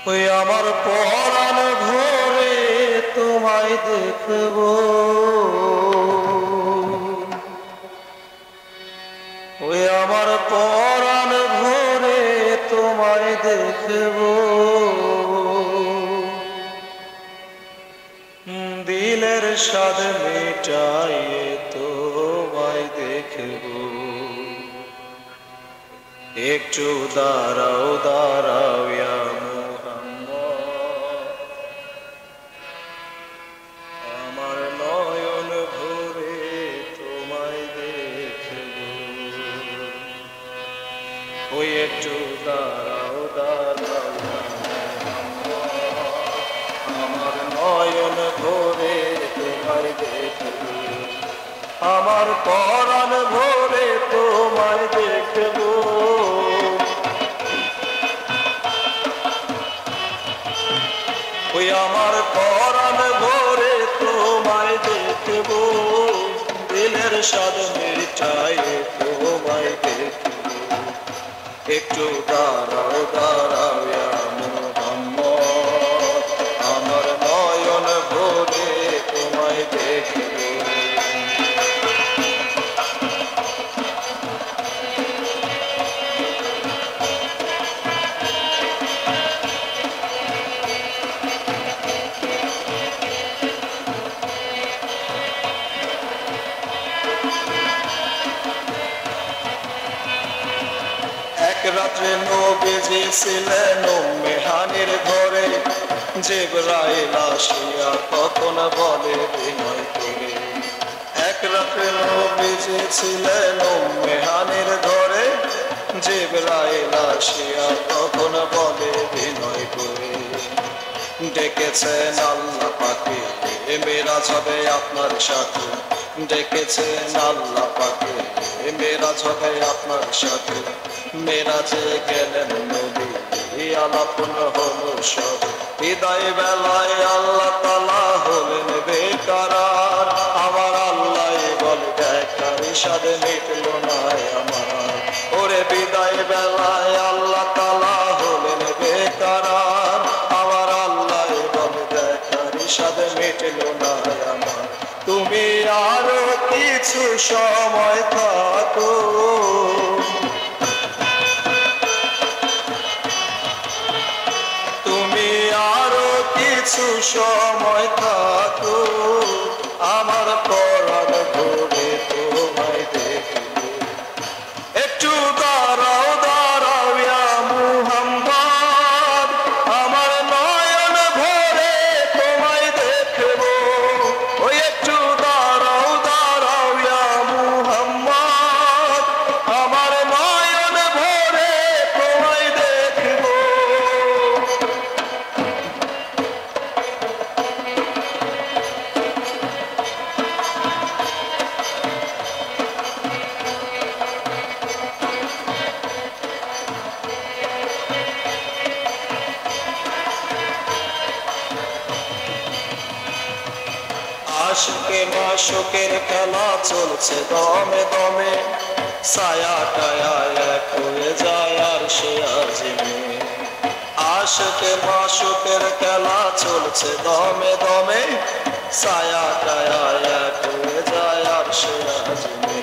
ওই আমার পরাণ ভরে তোমায় দেখবো, ওই আমার পরাণ ভরে তোমায় দেখবো, দিলের স্বাদ মেটাইয়ে তোমায় দেখবো। একটু দাঁড়াও দাঁড়াও ইয়া মুহাম্মদ, আমার নয়ন ভরে তোমায় দেখবো। ওই একটু দাঁড়াও দাঁড়াও ইয়া মুহাম্মদ, আমার নয়ন ভরে তোমায় দেখবো, আমার পরাণ ভরে তোমায় দেখবো। ওই আমার পরাণ ভরে তোমায় দেখবো, দিলের স্বাদ মেটাইয়ে তোমায় দেখবো। একটু দাঁড়াও দাঁড়াও ইয়া মুহাম্মদ, আমার নয়ন ভরে তোমায় দেখবো। এক রাত্রে নবীজি ছিলেন উম্মে হানির ঘরে, জিবরাইল আসিয়া তখন বলে বিনয় করে। এক রাত্রে নবীজি ছিলেন উম্মে হানির ঘরে, জিবরাইল আসিয়া তখন বলে বিনয় করে। ডেকেছেন আল্লাহ পাকে মেরাজ হবে আপনার সাথে, ডেকেছেন আল্লাহ পাকে মেরাজ হবে আপনার সাথে। মেরাজে গেলেন নবী আলাপন হলো সব, বিদায় বেলায় আল্লাহ তাআলা হলেন বেকরার। আমার আল্লাহ বলে দেখার স্বাদ মিটল না আমার, ওরে বিদায় বেলায় আল্লাহ তাআলা হলেন বেকরার। আমার আল্লাহ বলে দেখার স্বাদ মিটল না আমার, তুমি আরো কিছু সময় থাকো, তুমি আরো কিছু সময় থাকো, আমার পরাণ ভরে তোমায় দেখবো। একটু দাঁড়াও দাঁড়াও ইয়া মুহাম্মদ, আমার নয়ন ভরে তোমায় দেখবো। ওই একটু দাঁড়াও দাঁড়াও ইয়া মুহাম্মদ, আমার নয়ন ভরে তোমায় দেখবো। আশিকে মাশুকের খেলা চলছে দমে দমে, ছায়া টায়া এক হয়ে যায় আর সে আজিমে। আশিকে মাশুকের খেলা চলছে দমে দমে, ছায়া টায়া এক হয়ে যায় আর সে আজিমে।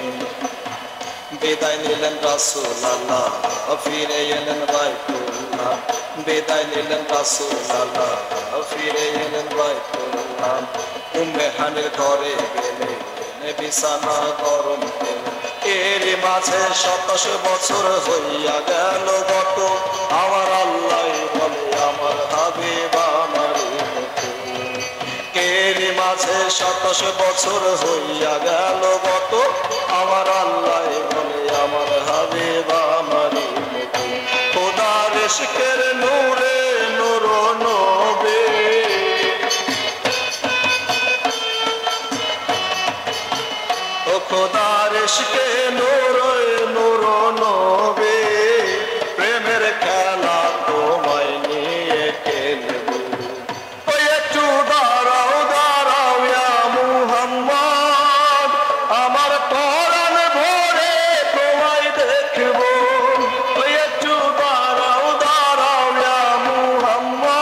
বিদায় নিলেন রাসূল আল্লাহ, ফিরে এলেন বাইতুল্লাহ। বিদায় নিলেন রাসূল আল্লাহ, ফিরে এলেন বাইতুল্লাহ। উম্মে হানির ঘরে গেলে বিছানা গরম পেলে, এরই মাঝে 27 বছর হইয়া গেল গত। আমার আল্লাহ বলে আমার হাবিব আমারই মতো, এরই মাঝে 27 বছর হইয়া গেল গত। আমার আল্লাহ বলে আমার হাবিব আমারই মতো। খোদার ইশকের নূরে নূর নবী, ও খোদার ইশকে নূর নূর নবী, প্রেমের খেলা তোমায় নিয়ে খেলবো। ওই একটু দাঁড়াও দাঁড়াও ইয়া মুহাম্মদ, আমার পরাণ ভরে তোমায় দেখবো। ওই একটু দাঁড়াও দাঁড়াও ইয়া মুহাম্মদ,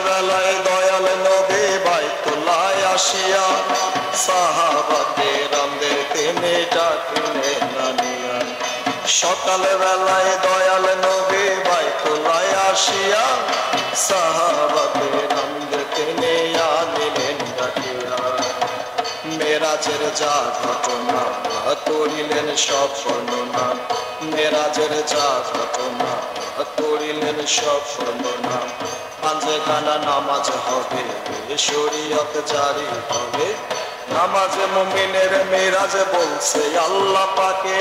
বেলায় দয়াল নবী বাইতুল্লায় আসিয়া সাহাবাদের আমদের তিনি ডাকিলেন আনিয়া। সকাল বেলায় দয়াল নবী বাইতুল্লায় আসিয়া সাহাবাদের আমদের তিনি আনিলেন ডাকিয়া। মেরাজের যা ঘটনা করিলেন সব বর্ণনা, মেরাজের যা ঘটনা করিলেন সব বর্ণনা। পাঁচখানা নামাজ হবে, শরীয়ত জারি হবে, নামাজে মুমিনের মেরাজ বলছে আল্লাহ পাকে।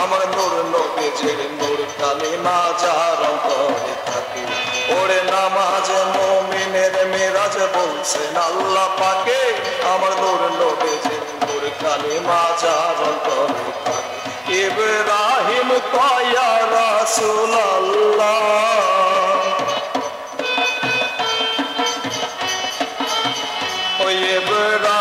আমার নূর নবীজির নূর কালিমা যার অন্তরে থাকে, ওরে নামাজে মুমিনের মেরাজ বলছেন আল্লাহ পাকে। আমার নূর নবীজির নূর কালিমা যার অন্তরে থাকে। ইব্রাহিম কয়া রাসূলুল্লাহ, ও ইব্রাহিম